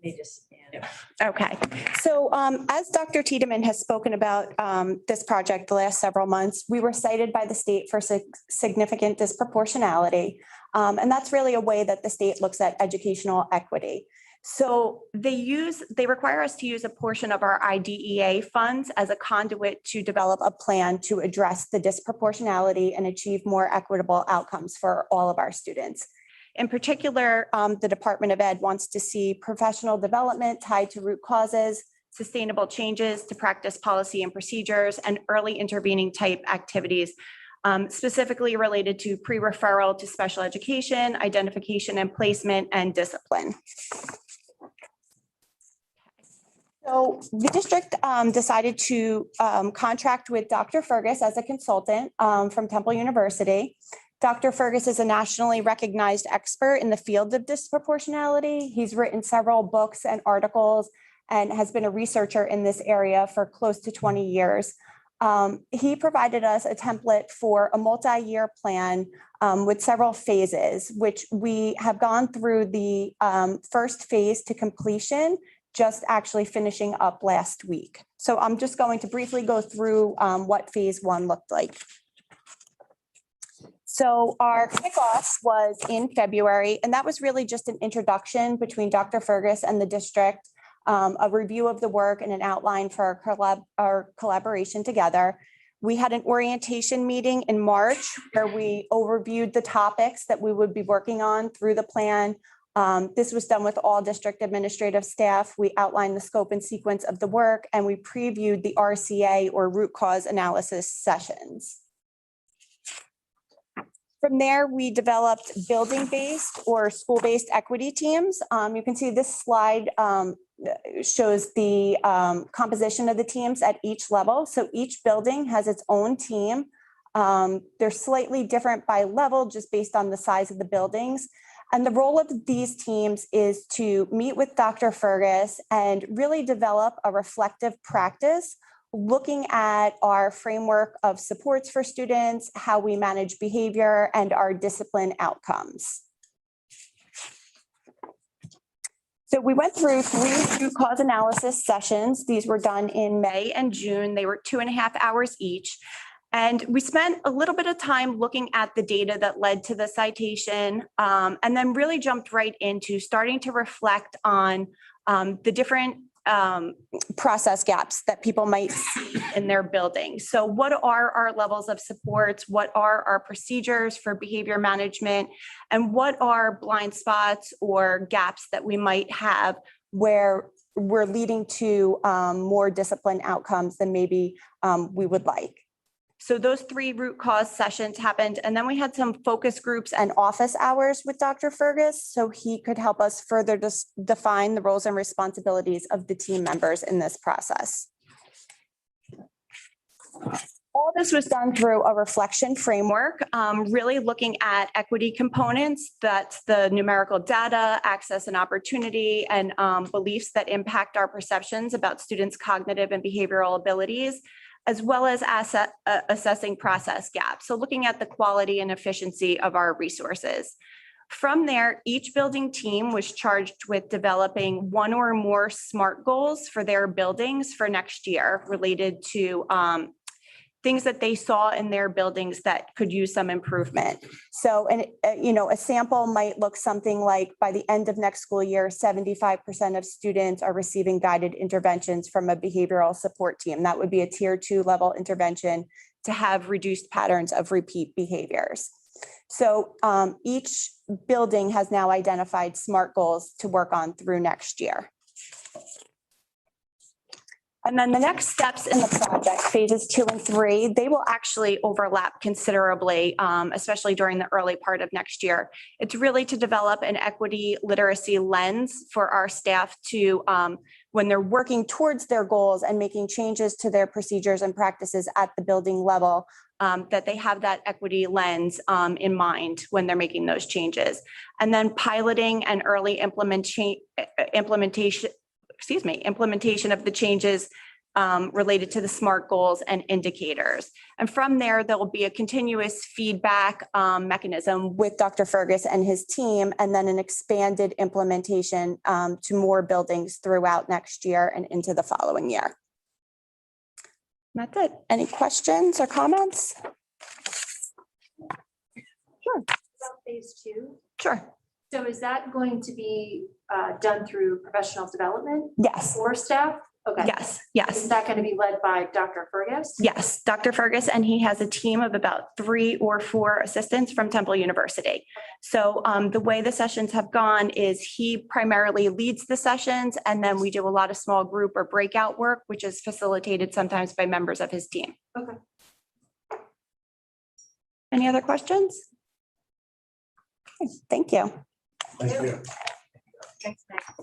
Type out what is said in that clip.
They just, Okay, so as Dr. Tiedemann has spoken about this project the last several months, we were cited by the state for significant disproportionality. And that's really a way that the state looks at educational equity. So they require us to use a portion of our IDEA funds as a conduit to develop a plan to address the disproportionality and achieve more equitable outcomes for all of our students. In particular, the Department of Ed wants to see professional development tied to root causes, sustainable changes to practice policy and procedures, and early intervening type activities, specifically related to pre-referral to special education, identification and placement, and discipline. So the district decided to contract with Dr. Fergus as a consultant from Temple University. Dr. Fergus is a nationally recognized expert in the field of disproportionality. He's written several books and articles and has been a researcher in this area for close to 20 years. He provided us a template for a multi-year plan with several phases, which we have gone through the first phase to completion, just actually finishing up last week. So I'm just going to briefly go through what phase one looked like. So our kickoff was in February, and that was really just an introduction between Dr. Fergus and the district, a review of the work and an outline for our collaboration together. We had an orientation meeting in March where we overviewed the topics that we would be working on through the plan. This was done with all district administrative staff. We outlined the scope and sequence of the work, and we previewed the RCA or root cause analysis sessions. From there, we developed building-based or school-based equity teams. You can see this slide shows the composition of the teams at each level. So each building has its own team. They're slightly different by level just based on the size of the buildings. And the role of these teams is to meet with Dr. Fergus and really develop a reflective practice looking at our framework of supports for students, how we manage behavior, and our discipline outcomes. So we went through 3 root cause analysis sessions. These were done in May and June. They were 2.5 hours each. And we spent a little bit of time looking at the data that led to the citation, and then really jumped right into starting to reflect on the different process gaps that people might see in their building. So what are our levels of supports? What are our procedures for behavior management? And what are blind spots or gaps that we might have where we're leading to more disciplined outcomes than maybe we would like? So those 3 root cause sessions happened, and then we had some focus groups and office hours with Dr. Fergus, so he could help us further define the roles and responsibilities of the team members in this process. All this was done through a reflection framework, really looking at equity components. That's the numerical data, access and opportunity, and beliefs that impact our perceptions about students' cognitive and behavioral abilities, as well as assessing process gaps. So looking at the quality and efficiency of our resources. From there, each building team was charged with developing 1 or more SMART goals for their buildings for next year related to things that they saw in their buildings that could use some improvement. So, a sample might look something like by the end of next school year, 75% of students are receiving guided interventions from a behavioral support team. That would be a tier 2 level intervention to have reduced patterns of repeat behaviors. So each building has now identified SMART goals to work on through next year. And then the next steps in the project, phases 2 and 3, they will actually overlap considerably, especially during the early part of next year. It's really to develop an equity literacy lens for our staff to, when they're working towards their goals and making changes to their procedures and practices at the building level, that they have that equity lens in mind when they're making those changes. And then piloting and early implementation of the changes related to the SMART goals and indicators. And from there, there will be a continuous feedback mechanism with Dr. Fergus and his team, and then an expanded implementation to more buildings throughout next year and into the following year. That's it. Any questions or comments? Sure. About phase two. Sure. So is that going to be done through professional development Yes. for staff? Okay. Yes. Yes. Is that going to be led by Dr. Fergus? Yes, Dr. Fergus, and he has a team of about 3 or 4 assistants from Temple University. So the way the sessions have gone is he primarily leads the sessions, and then we do a lot of small group or breakout work, which is facilitated sometimes by members of his team. Okay. Any other questions? Okay, thank you. Thank you. Thanks, Meg.